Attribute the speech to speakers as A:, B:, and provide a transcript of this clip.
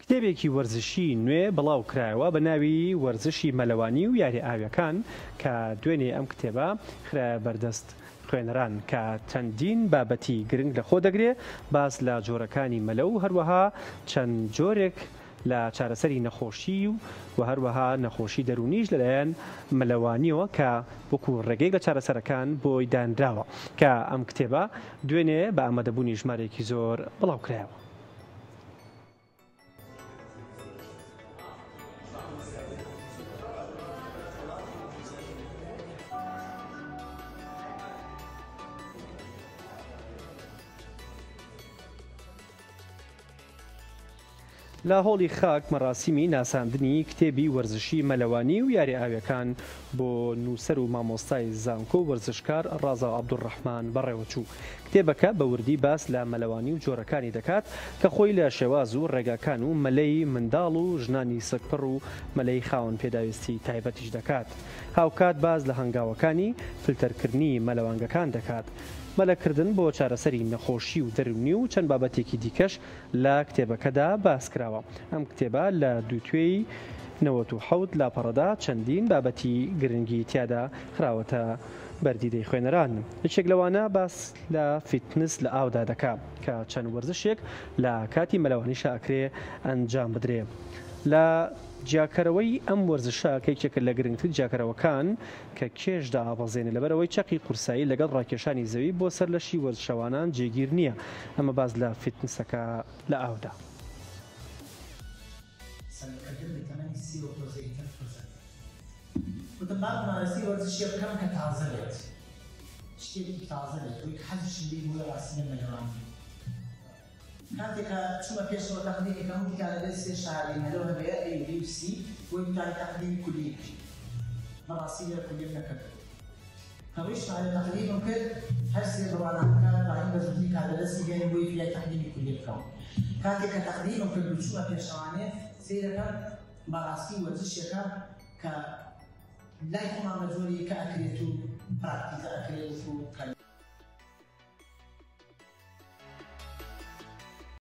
A: کتێبێکی وەرزشی نوێ بڵاو کرایەوە بە ناوی وەرزشی مەلەوانی و یاری ئاویەکان کە دوێنێ ئەم کتێبە خرایە بەردەست خوێنەران کە چەندین بابەتی گرنگ لە خۆ دەگرێ باس لە جۆرەکانی مەلە و هەروەها چەند جۆرێک لە چارەسەری نەخۆشی و هەروەها نەخۆشی دەرونیش لەلایەن مەلەوانیەوە کە وەکو ڕێگەی لە چارەسەرەکان بۆی دانراوە کە ئەم کتێبە دوێنێ بە ئامادەبوونی ژمارێکی زۆر بڵاو کرایەوە. لە هۆڵی خاک مەراسیمی ناساندنی کتێبی وەرزشی مەلەوانی و یاری ئاویەکان بۆ نووسەر و مامۆستای زانکۆ و وەرزشکار ڕازا عەبدوڕەحمان بەڕێوەچوو. کتێبەکە بە وردی باس لە مەلەوانی و جۆرەکانی دەکات کە خۆی لە شێواز و ڕێگاکان و مەلەی منداڵ و ژنانی سەگپڕ و مەلەی خاوەن پێداویستی تایبەتیش دەکات. هاوکات باز لە هەنگاوەکانی فلتەرکردنی مەلەوانگەکان دەکات. مەلەکردن بۆ چارەسەری نەخۆشی و دەرونی و چەند بابەتێکی دیکەش لە کتێبەکەدا باس کراوە. ئەم کتێبە لە دووتوێی 97 لاپەڕەدا چەندین بابەتی گرنگی تیادا خراوەتە بەردیدەی خوێنەران. یەکێک لەوانە باس لە فیتنس لە ئاودا دەکات کە چەند وەرزشێک لە کاتی مەلەوانیشە ئەکرێ ئەنجام بدرێ. لە جیاکەرەوەی ئەم وەرزشە کەیکێکە لە گرنگترین جیاکەرەوەکان کە کێشدا ئاوەزێنێ لەبەرەوەی چەقی قورسایی لەگەڵ ڕاکێشانی زەوی بۆ سەر لەشی وەرزشەوانان جێگیر نییە. ئەمە باز لە فیتنسەکە لە ئاودا.
B: مارەسی وەرزشی بکەم کە تازە بێت، شتێکی تازە بێت، ئەوەی حەزشم بێ بۆ ڕاستینە مەلەوانی. کاتێکە چوومە پێشەوە تەقدیمێکە هەموو دیکارە بێت سێ شاری مەلەوە هەبەیە A-B-C بۆی بتوانێت تەقدیمی کولی بکەیت. بەڕاستی لێرە کولیم نەکردم. هەمووی شمارە تەقدیمم کرد، هەر سێ ڕەوانەکە ڕاهیم بە زوودی کارەدەستی گەیەم بۆی فیلای تەقدیمی کولی بکەم. کاتێککە تەقدیمم کرد و چوومە پێشەوانێ سەیرەکە بەڕاستی وەرزشێکە کە لای خۆمان بە جۆری کە ئەکرێت و پراکتیکە ئەکرێت و